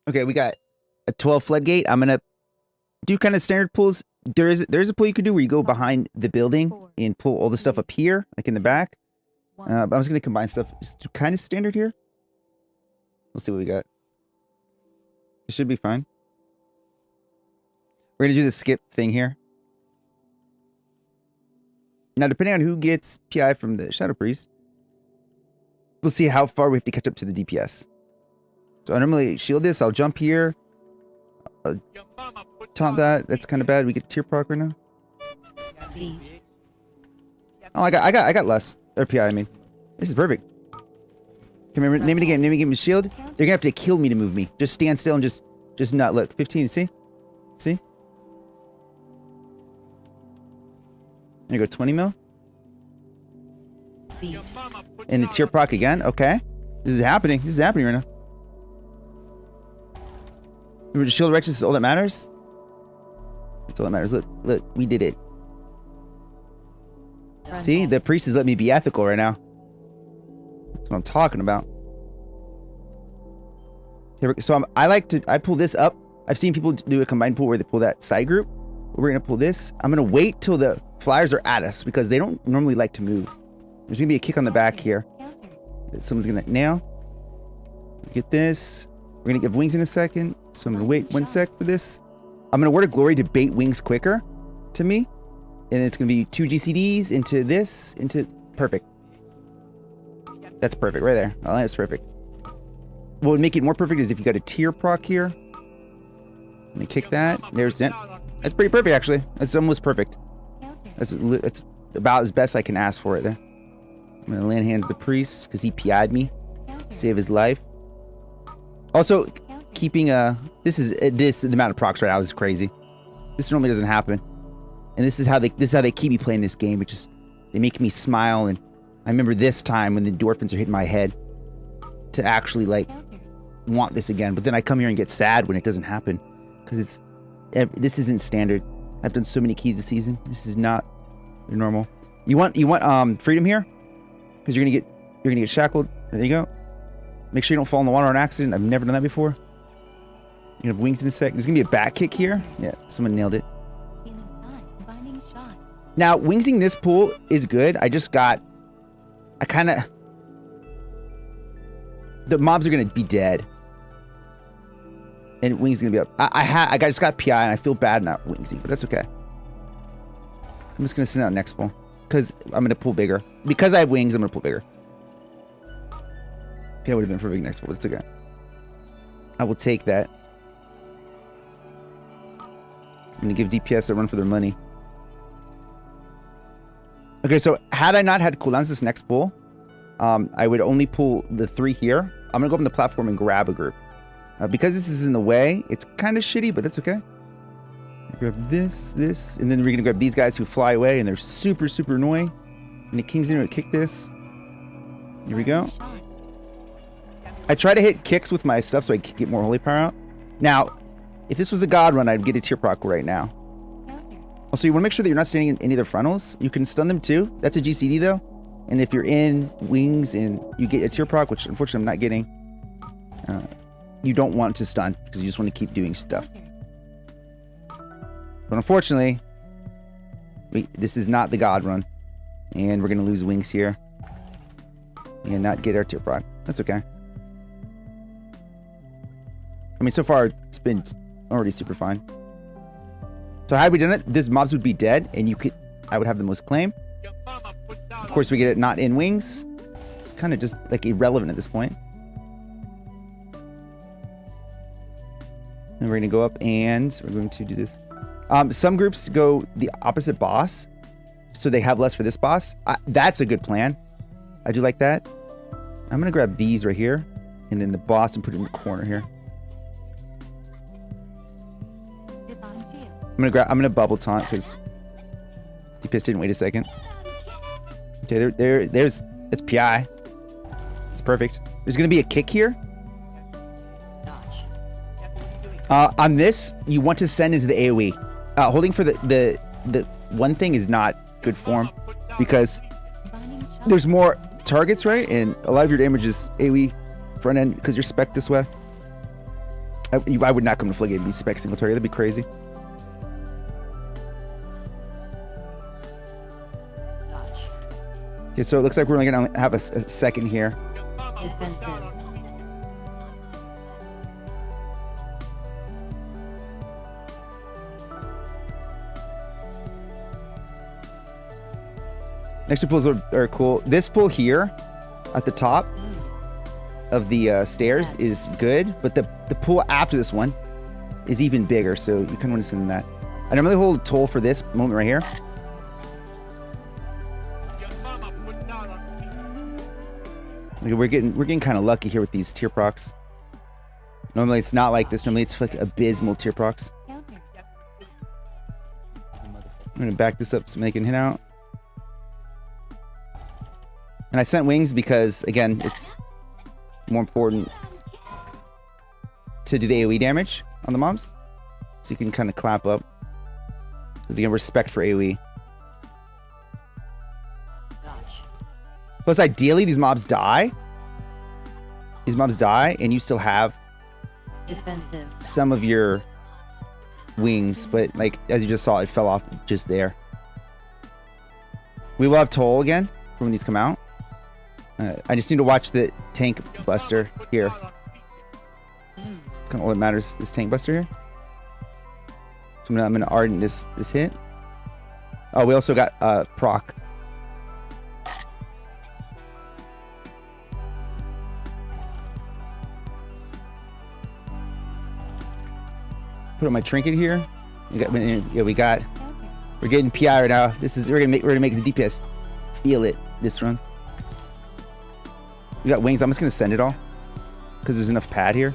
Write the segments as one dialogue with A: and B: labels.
A: Okay, we got a 12 Floodgate. I'm gonna do kind of standard pulls. There's a pull you could do where you go behind the building and pull all the stuff up here, like in the back. But I'm just gonna combine stuff just kind of standard here. We'll see what we got. It should be fine. We're gonna do the skip thing here. Now, depending on who gets PI from the Shadow Priest, we'll see how far we have to catch up to the DPS. So I normally shield this. I'll jump here. Taunt that. That's kind of bad. We get tier proc right now. Oh, I got less. Or PI, I mean. This is perfect. Can remember, name it again. Name it again. Shield. They're gonna have to kill me to move me. Just stand still and just not look. 15. See? See? There you go. 20 mil. And the tier proc again. Okay. This is happening. This is happening right now. Remember, shield directions is all that matters. That's all that matters. Look, we did it. See, the priest is letting me be ethical right now. That's what I'm talking about. So I pull this up. I've seen people do a combined pull where they pull that side group. We're gonna pull this. I'm gonna wait till the flyers are at us because they don't normally like to move. There's gonna be a kick on the back here that someone's gonna nail. Get this. We're gonna give wings in a second. So I'm gonna wait 1 sec for this. I'm gonna word of glory to bait wings quicker to me. And it's gonna be 2 GCDs into this, into perfect. That's perfect right there. Oh, that's perfect. What would make it more perfect is if you got a tier proc here. Let me kick that. There's it. That's pretty perfect actually. That's almost perfect. That's about as best I can ask for it there. I'm gonna land hands the priest because he PI'd me. Save his life. Also, keeping this the amount of procs right now is crazy. This normally doesn't happen, and this is how they keep me playing this game. It just they make me smile, and I remember this time when the endorphins are hitting my head to actually like want this again. But then I come here and get sad when it doesn't happen because this isn't standard. I've done so many keys this season. This is not normal. You want freedom here because you're gonna get shackled. There you go. Make sure you don't fall in the water on accident. I've never done that before. You have wings in a sec. There's gonna be a back kick here. Yeah, someone nailed it. Now, wingsing this pool is good. The mobs are gonna be dead. And wings is gonna be up. I just got PI and I feel bad not wingsing, but that's okay. I'm just gonna send out next pool. Because I'm gonna pull bigger. Because I have wings, I'm gonna pull bigger. Okay, that would have been perfect next pool, but it's okay. I will take that. I'm gonna give DPS a run for their money. Okay, so had I not had cooldowns this next pull, I would only pull the 3 here. I'm gonna go up on the platform and grab a group. Because this is in the way, it's kind of shitty, but that's okay. Grab this, and then we're gonna grab these guys who fly away, and they're super, super annoying. And the king's gonna kick this. Here we go. I try to hit kicks with my stuff so I can get more holy power out. Now, if this was a god run, I'd get a tier proc right now. Also, you want to make sure that you're not standing in any of their frontals. You can stun them too. That's a GCD though. And if you're in wings and you get a tier proc, which unfortunately I'm not getting, you don't want to stun because you just want to keep doing stuff. But unfortunately, this is not the god run. And we're going to lose wings here. And not get our tier proc. That's okay. I mean, so far, it's been already super fine. So had we done it, these mobs would be dead, and I would have the most claim. Of course, we get it not in wings. It's kind of just like irrelevant at this point. And we're going to go up and we're going to do this. Some groups go the opposite boss, so they have less for this boss. That's a good plan. I do like that. I'm going to grab these right here, and then the boss and put it in the corner here. I'm gonna bubble taunt because DPS didn't wait a second. Okay, there's PI. It's perfect. There's gonna be a kick here. On this, you want to send into the AoE. Holding for the one thing is not good form because there's more targets, right? And a lot of your damage is AoE front end because you're spec this way. I would not come to Floodgate and be spec single target. That'd be crazy. Okay, so it looks like we're only gonna have a second here.
B: Defensive.
A: Next two pulls are cool. This pull here at the top of the stairs is good, but the pull after this one is even bigger, so you kind of want to send that. I normally hold toll for this moment right here. Okay, we're getting kind of lucky here with these tier procs. Normally it's not like this. Normally it's like abysmal tier procs. I'm gonna back this up so they can hit out. And I sent wings because, again, it's more important to do the AoE damage on the mobs. So you can kind of clap up. Because, again, respect for AoE. Plus, ideally, these mobs die. These mobs die, and you still have
B: Defensive.
A: some of your wings. But, like, as you just saw, it fell off just there. We will have toll again for when these come out. I just need to watch the tank buster here. It's kind of all that matters, this tank buster here. So I'm gonna ardent this hit. Oh, we also got proc. Put on my trinket here. We're getting PI right now. We're gonna make the DPS feel it this run. We got wings. I'm just gonna send it all because there's enough pad here.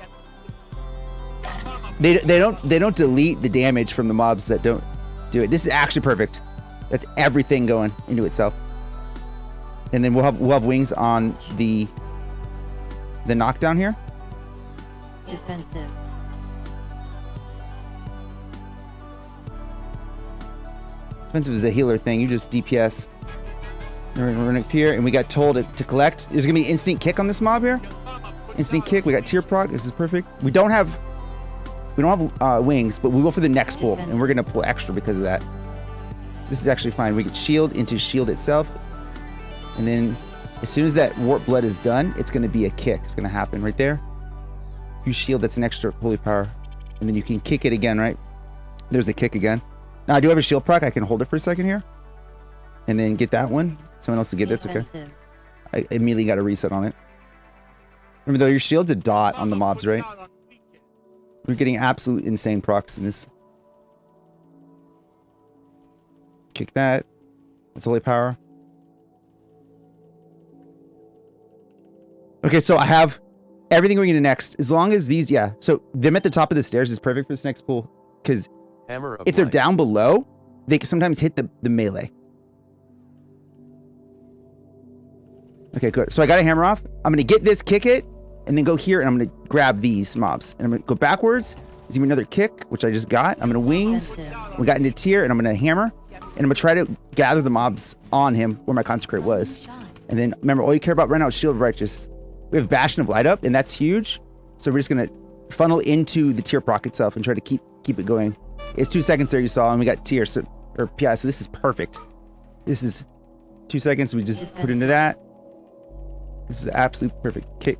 A: They don't delete the damage from the mobs that don't do it. This is actually perfect. That's everything going into itself. And then we'll have wings on the knockdown here.
B: Defensive.
A: Defensive is a healer thing. You just DPS. We're gonna appear, and we got told to collect. There's gonna be instant kick on this mob here. Instant kick. We got tier proc. This is perfect. We don't have wings, but we will for the next pull, and we're gonna pull extra because of that. This is actually fine. We get shield into shield itself, and then as soon as that warp blood is done, it's gonna be a kick. It's gonna happen right there. You shield. That's an extra holy power, and then you can kick it again. Right there's a kick again. Now I do have a shield proc. I can hold it for a second here, and then get that one. Someone else will get it. It's okay. I immediately got a reset on it. Remember though, your shield's a dot on the mobs, right? We're getting absolute insane procs in this. Kick that. That's holy power. Okay, so I have everything going into next. As long as these, yeah. So them at the top of the stairs is perfect for this next pull. Because if they're down below, they can sometimes hit the melee. Okay, good. So I got a hammer off. I'm going to get this, kick it, and then go here, and I'm going to grab these mobs. And I'm going to go backwards. There's even another kick, which I just got. I'm going to wings. We got into tier, and I'm going to hammer. And I'm going to try to gather the mobs on him where my consecrate was. And then, remember, all you care about right now is Shield of Righteous. We have Bastion of Light up, and that's huge. So we're just going to funnel into the tier proc itself and try to keep it going. It's 2 seconds there you saw, and we got tier, or PI, so this is perfect. This is 2 seconds. We just put into that. This is absolute perfect kick.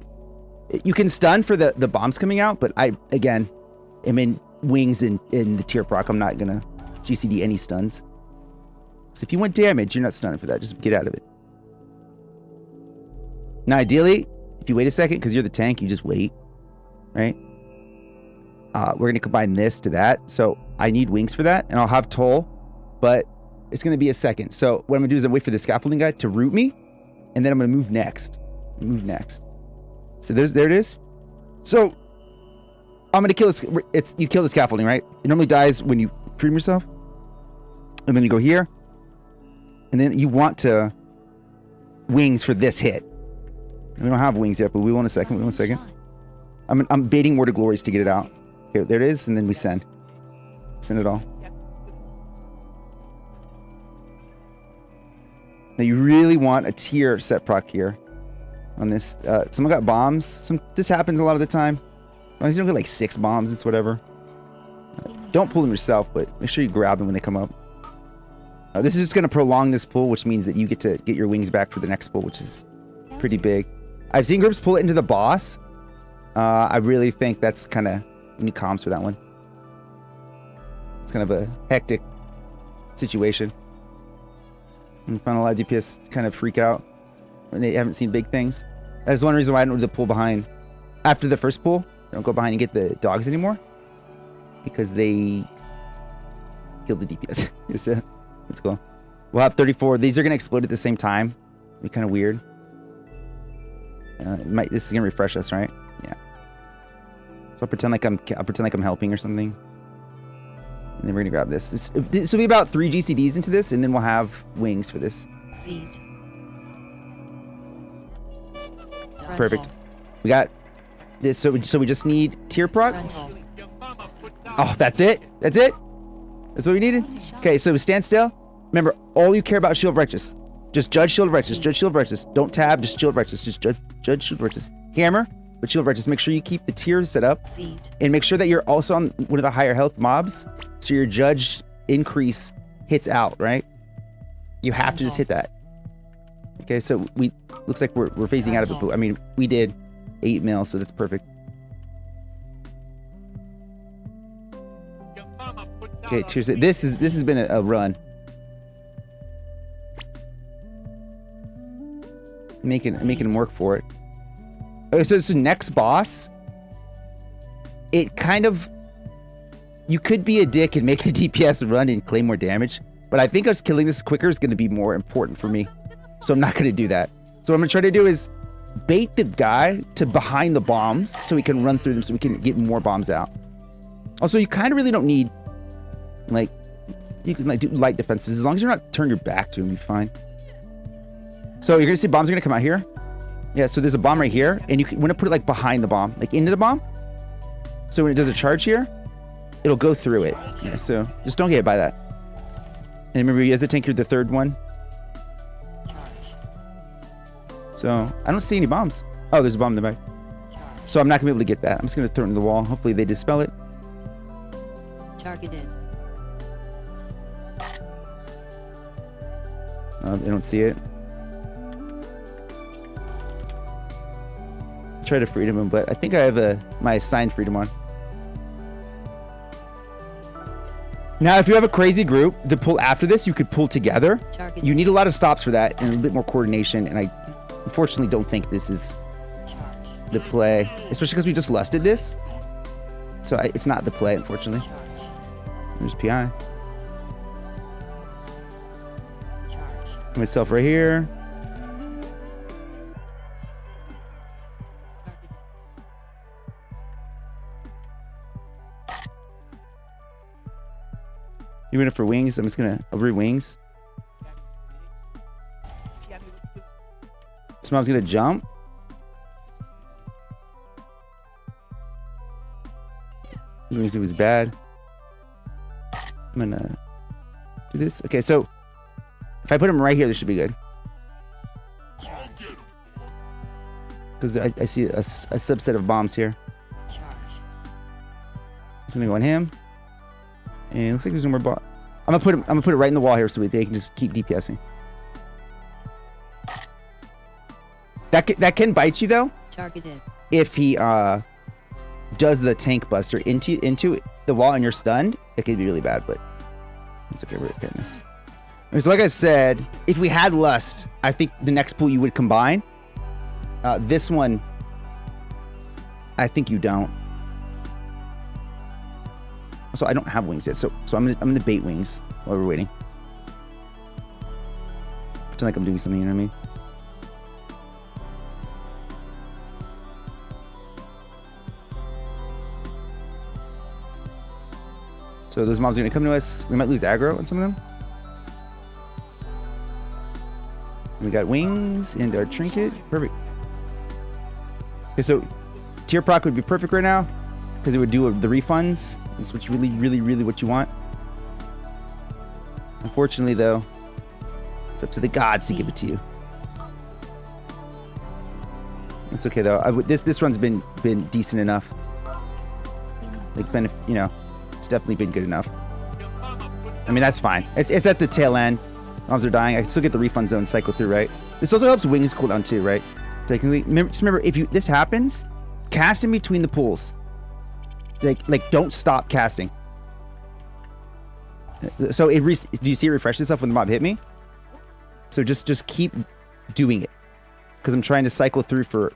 A: You can stun for the bombs coming out, but I, again, am in wings in the tier proc. I'm not going to GCD any stuns. So if you want damage, you're not stunning for that. Just get out of it. Now, ideally, if you wait a second, because you're the tank, you just wait, right? We're going to combine this to that. So I need wings for that, and I'll have toll, but it's going to be a second. So what I'm going to do is I'm wait for the scaffolding guy to root me, and then I'm going to move next. So there it is. So I'm gonna kill this. You kill the scaffolding, right? It normally dies when you freedom yourself, and then you go here, and then you want to wings for this hit. We don't have wings yet, but we want a second. I'm baiting Word of Glories to get it out. Here, there it is, and then we send it all. Now you really want a tier set proc here on this. Someone got bombs. This happens a lot of the time. As long as you don't get like 6 bombs, it's whatever. Don't pull them yourself, but make sure you grab them when they come up. This is just going to prolong this pull, which means that you get to get your wings back for the next pull, which is pretty big. I've seen groups pull it into the boss. I really think that's kind of... You need comms for that one. It's kind of a hectic situation. And I find a lot of DPS kind of freak out when they haven't seen big things. That's one reason why I don't do the pull behind. After the first pull, I don't go behind and get the dogs anymore. Because they kill the DPS. So, let's go. We'll have 34. These are going to explode at the same time. It'll be kind of weird. This is going to refresh us, right? Yeah. So I'll pretend like I'm helping or something. And then we're going to grab this. This will be about 3 GCDs into this, and then we'll have wings for this.
B: Feet.
A: Perfect. We got this. So we just need tier prot. Oh, that's it? That's it? That's what we needed? Okay, so stand still. Remember, all you care about is Shield of Righteous. Just judge Shield of Righteous. Judge Shield of Righteous. Don't tab, just Shield of Righteous. Just judge Shield of Righteous. Hammer, but Shield of Righteous. Make sure you keep the tiers set up. And make sure that you're also on one of the higher health mobs. So your judge increase hits out, right? You have to just hit that. Okay, so looks like we're phasing out of it, but I mean, we did 8 mil, so that's perfect. Okay, cheers. This has been a run. Making him work for it. Okay, so this next boss. It kind of, you could be a dick and make the DPS run and claim more damage, but I think us killing this quicker is going to be more important for me. So I'm not going to do that. So what I'm going to try to do is bait the guy to behind the bombs so he can run through them so we can get more bombs out. Also, you kind of really don't need, like, you can like do light defensives. As long as you're not turn your back to him, you're fine. So you're going to see bombs are going to come out here. Yeah, so there's a bomb right here, and you want to put it like behind the bomb, like into the bomb. So when it does a charge here, it'll go through it. Yeah, so just don't get hit by that. And remember, you hesitate through the third one. So I don't see any bombs. Oh, there's a bomb in the back. So I'm not gonna be able to get that. I'm just gonna throw it into the wall. Hopefully they dispel it.
B: Targeted.
A: They don't see it. Try to freedom him, but I think I have my assigned freedom on. Now, if you have a crazy group to pull after this, you could pull together.
B: Targeted.
A: You need a lot of stops for that and a bit more coordination, and I unfortunately don't think this is the play, especially because we just lusted this. So it's not the play, unfortunately. There's PI. Myself right here. Even if for wings, I'm just gonna over wings. So I was gonna jump. Wings, it was bad. I'm gonna do this. Okay, so if I put him right here, this should be good. Because I see a subset of bombs here. It's gonna go on him. And it looks like there's no more bomb. I'm gonna put it right in the wall here so they can just keep DPSing. That can bite you though. Targeted. If he does the tank buster into the wall and you're stunned, it could be really bad, but it's okay. We're getting this. So like I said, if we had lust, I think the next pool you would combine. This one, I think you don't. So I don't have wings yet, so I'm gonna bait wings while we're waiting. Pretend like I'm doing something, you know what I mean? So those mobs are gonna come to us. We might lose aggro on some of them. We got wings and our trinket. Perfect. Okay, so tier proc would be perfect right now because it would do the refunds. It's what's really what you want. Unfortunately, though, it's up to the gods to give it to you. It's okay though. This run's been decent enough. like been, you know, it's definitely been good enough. I mean, that's fine. It's at the tail end. Mobs are dying. I can still get the refund zone cycle through, right? This also helps wings cooldown too, right? Technically, just remember, if this happens, cast in between the pools. Like don't stop casting. So do you see it refresh itself when the mob hit me? So just keep doing it, because I'm trying to cycle through for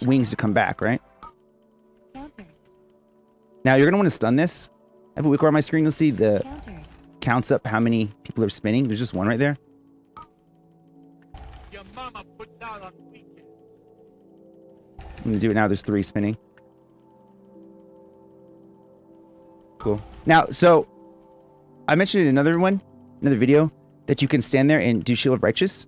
A: wings to come back, right? Now you're gonna want to stun this. I have a wick on my screen. You'll see the counts up how many people are spinning. There's just one right there.
C: Your mama puts out on weekends.
A: I'm gonna do it now. There's 3 spinning. Cool. Now, so I mentioned in another video, that you can stand there and do Shield of Righteous.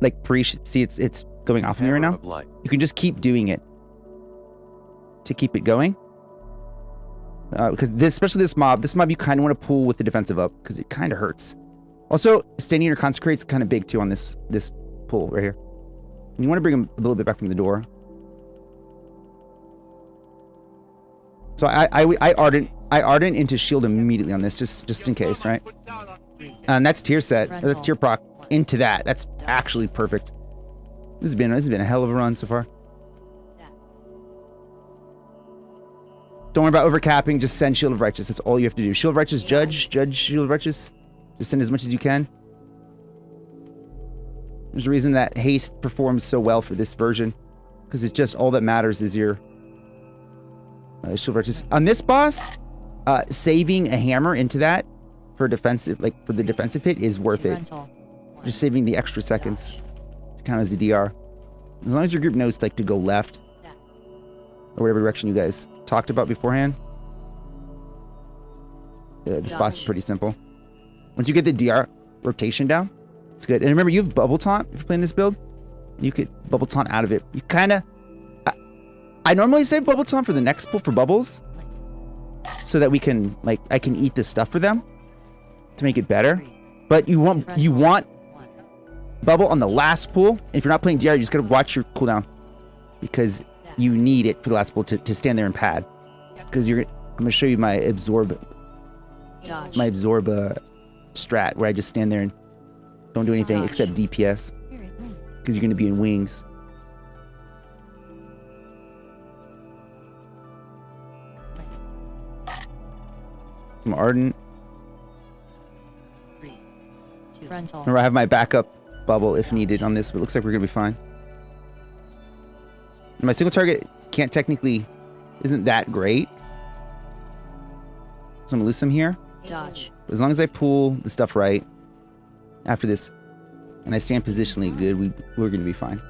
A: Like see, it's going off on me right now. You can just keep doing it to keep it going. Because especially this mob you kind of want to pull with the defensive up, because it kind of hurts. Also, standing under consecrate's kind of big too on this pull right here. And you want to bring him a little bit back from the door. So I ardent into shield immediately on this, just in case, right? And that's tier set. That's tier proc into that. That's actually perfect. This has been a hell of a run so far. Don't worry about overcapping. Just send Shield of Righteous. That's all you have to do. Shield of Righteous, judge Shield of Righteous. Just send as much as you can. There's a reason that haste performs so well for this version, because it's just all that matters is your Shield of Righteous. On this boss, saving a hammer into that for defensive, like for the defensive hit, is worth it. Just saving the extra seconds to count as a DR. As long as your group knows like to go left or whatever direction you guys talked about beforehand. This boss is pretty simple. Once you get the DR rotation down, it's good. And remember, you have Bubble Taunt if you're playing this build. You could Bubble Taunt out of it. You kind of... I normally save Bubble Taunt for the next pull for bubbles, so that we can, like, I can eat this stuff for them to make it better. But you want bubble on the last pull, and if you're not playing DR, you just gotta watch your cooldown, because you need it for the last pull to stand there and pad. Because I'm gonna show you my absorb strat, where I just stand there and don't do anything except DPS, because you're gonna be in wings. Some ardent. Remember, I have my backup bubble if needed on this, but it looks like we're gonna be fine. And my single target isn't that great, so I'm gonna lose some here.
B: Dodge.
A: But as long as I pull the stuff right after this, and I stand positionally good, we're gonna be fine.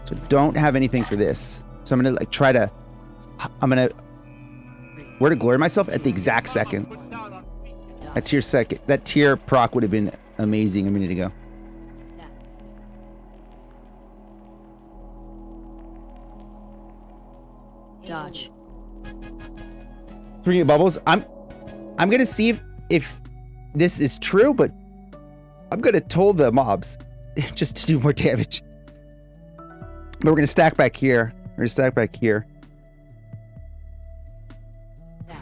A: So don't have anything for this. So I'm gonna like where to glory myself at the exact second. That tier proc would have been amazing a minute ago.
B: Dodge.
A: Bringing bubbles. I'm gonna see if this is true, but I'm gonna toll the mobs just to do more damage. But we're gonna stack back here. We're gonna stack back here.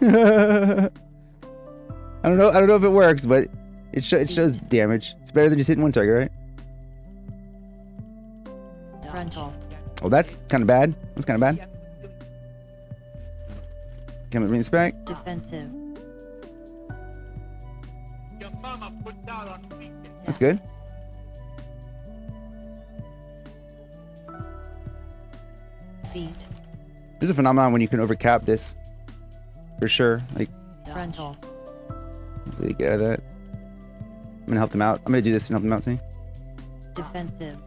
A: I don't know if it works, but it shows damage. It's better than just hitting one target, right?
B: Frontal.
A: Oh, that's kind of bad. That's kind of bad. Can we bring this back?
B: Defensive.
C: Your mama puts out on weekends.
A: That's good.
B: Feet.
A: There's a phenomenon when you can overcap this. For sure. Like,
B: Frontal.
A: hopefully they get out of that. I'm gonna help them out. I'm gonna do this and help them out, see?
B: Defensive.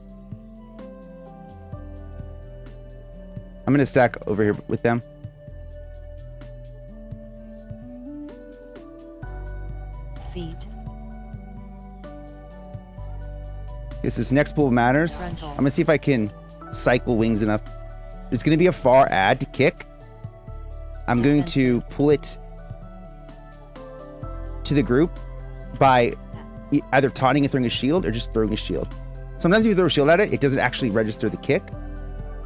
A: I'm gonna stack over here with them.
B: Feet.
A: Okay, so this next pull matters.
B: Frontal.
A: I'm gonna see if I can cycle wings enough. It's gonna be a far ad to kick. I'm going to pull it to the group by either taunting and throwing a shield or just throwing a shield. Sometimes if you throw a shield at it, it doesn't actually register the kick.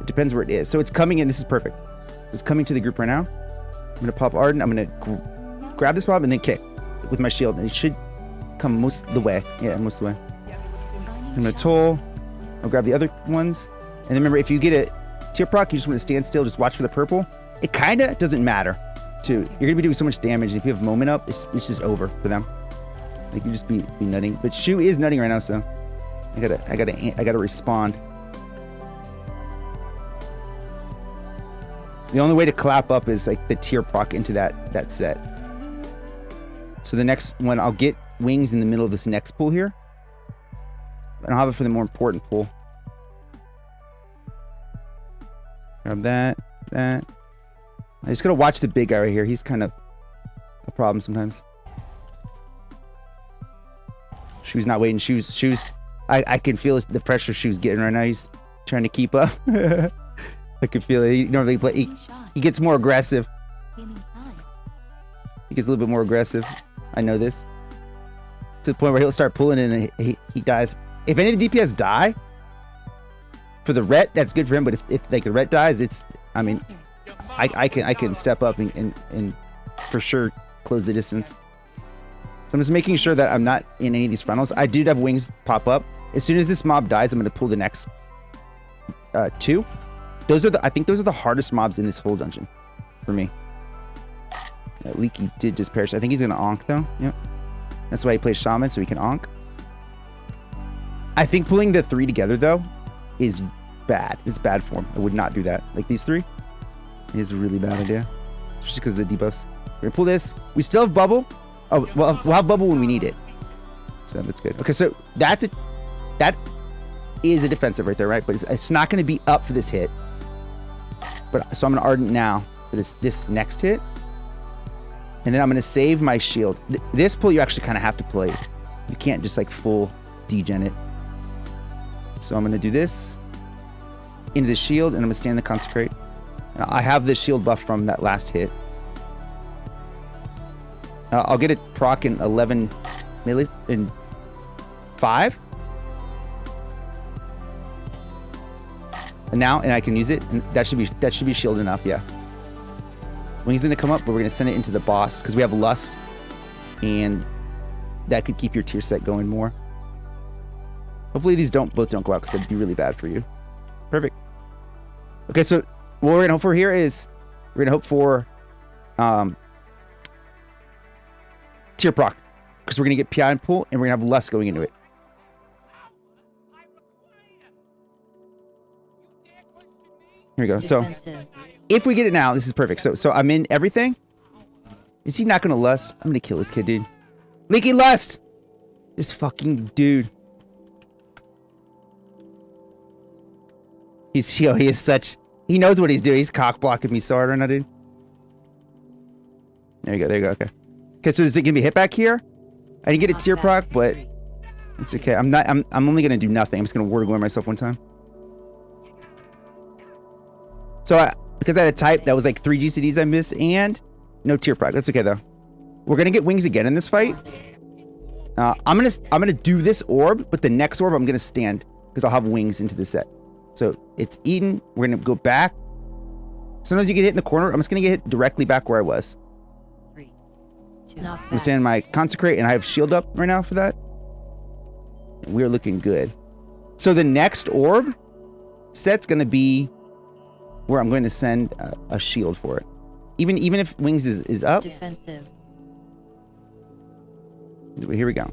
A: It depends where it is. So it's coming in. This is perfect. It's coming to the group right now. I'm going to pop Arden. I'm going to grab this mob and then kick with my shield. And it should come most of the way. Yeah, most of the way. I'm going to toll. I'll grab the other ones. And then remember, if you get a tier proc, you just want to stand still. Just watch for the purple. It kind of doesn't matter. You're going to be doing so much damage. And if you have moment up, it's just over for them. Like you just be nutting. But Shu is nutting right now, so I gotta respond. The only way to clap up is like the tier proc into that set. So the next one, I'll get wings in the middle of this next pool here. And I'll have it for the more important pool. Grab that. I just gotta watch the big guy right here. He's kind of a problem sometimes. Shu's not waiting. Shu's. I can feel the pressure Shu's getting right now. He's trying to keep up. I can feel it. He normally play. He gets more aggressive. He gets a little bit more aggressive. I know this. To the point where he'll start pulling in and he dies. If any of the DPS die, for the ret, that's good for him. But if like the ret dies, it's. I mean, I can step up and for sure close the distance. So I'm just making sure that I'm not in any of these frontals. I did have wings pop up. As soon as this mob dies, I'm going to pull the next two. I think those are the hardest mobs in this whole dungeon for me. Leaky did just perish. I think he's going to onk though. Yep. That's why he plays Shaman, so he can onk. I think pulling the three together though is bad. It's bad form. I would not do that. Like these three is a really bad idea. Especially because of the debuffs. We're going to pull this. We still have bubble. Oh, well, we'll have bubble when we need it. So that's good. Okay, so that is a defensive right there, right? But it's not going to be up for this hit. But so I'm going to Ardent now for this next hit. And then I'm going to save my shield. This pull you actually kind of have to play. You can't just like full degen it. So I'm going to do this into the shield, and I'm going to stand the consecrate. I have the shield buff from that last hit. I'll get it proc in 11 melee in 5. And now, and I can use it. And that should be shield enough, yeah. Wings gonna come up, but we're gonna send it into the boss because we have lust, and that could keep your tier set going more. Hopefully these both don't go out because that'd be really bad for you. Perfect. Okay, so what we're gonna hope for here is we're gonna hope for tier proc, because we're gonna get PI and pull, and we're gonna have lust going into it. Here we go. So if we get it now, this is perfect. So I'm in everything. Is he not gonna lust? I'm gonna kill this kid, dude. Leaky lust! This fucking dude. He is such. He knows what he's doing. He's cock blocking me so hard right now, dude. There you go. Okay. Okay, so is it gonna be hit back here? I didn't get a tier proc, but it's okay. I'm only gonna do nothing. I'm just gonna word away myself one time. So because I had a type that was like 3 GCDs I missed and no tier proc. That's okay though. We're gonna get wings again in this fight. I'm gonna do this orb, but the next orb I'm gonna stand because I'll have wings into the set. So it's eaten. We're gonna go back. Sometimes you get hit in the corner. I'm just gonna get hit directly back where I was.
B: 3, 2, not
A: I'm standing my consecrate, and I have shield up right now for that. We're looking good. So the next orb set's gonna be where I'm going to send a shield for it. Even if wings is up.
B: Defensive.
A: Here we go.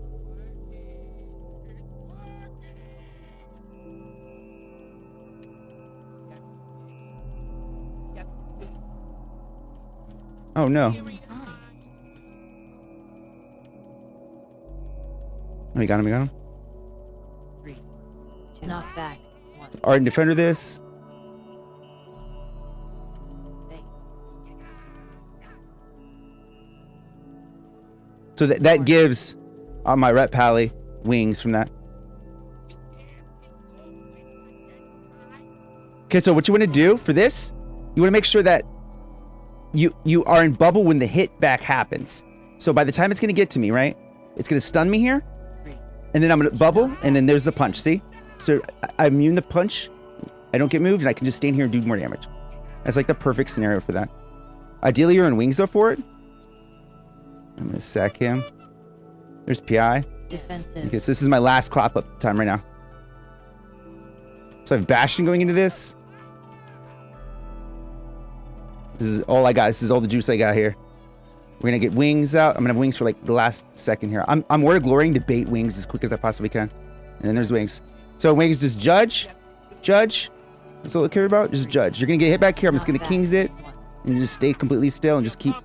A: Oh no. Oh, we got him.
B: 3, 2, not back. 1.
A: Ardent Defender this. So that gives my Ret Pally wings from that. Okay, so what you want to do for this, you want to make sure that you are in bubble when the hit back happens. So by the time it's going to get to me, right? It's going to stun me here.
B: 3,
A: And then I'm gonna bubble, and then there's the punch, see? So I immune the punch, I don't get moved, and I can just stand here and do more damage. That's like the perfect scenario for that. Ideally, you're in wings though for it. I'm gonna sack him. There's PI.
B: Defensive.
A: Okay, so this is my last clap up time right now. So I have Bastion going into this. This is all I got. This is all the juice I got here. We're gonna get wings out. I'm gonna have wings for like the last second here. I'm Word of Glorying to bait wings as quick as I possibly can. And then there's wings. So wings, just judge. Judge. That's all I care about. Just judge. You're gonna get hit back here. I'm just gonna kings it. And just stay completely still and just keep.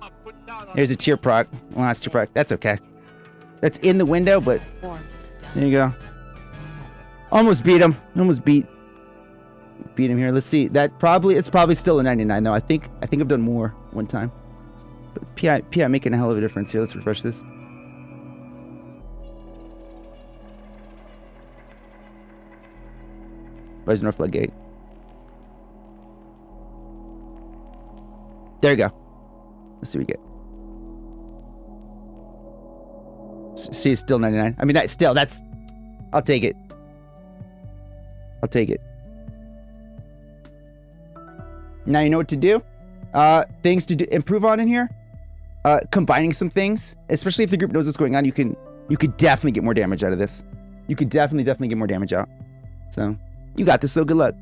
A: There's a tier proc. Last tier proc. That's okay. That's in the window, but there you go. Almost beat him. Almost beat him here. Let's see. It's probably still a 99 though. I think I've done more one time. But PI making a hell of a difference here. Let's refresh this. There's no floodgate. There you go. Let's see what we get. See, it's still 99. I mean, that's... I'll take it. I'll take it. Now you know what to do. Things to improve on in here. Combining some things, especially if the group knows what's going on, you could definitely get more damage out of this. You could definitely get more damage out. So, you got this, so good luck.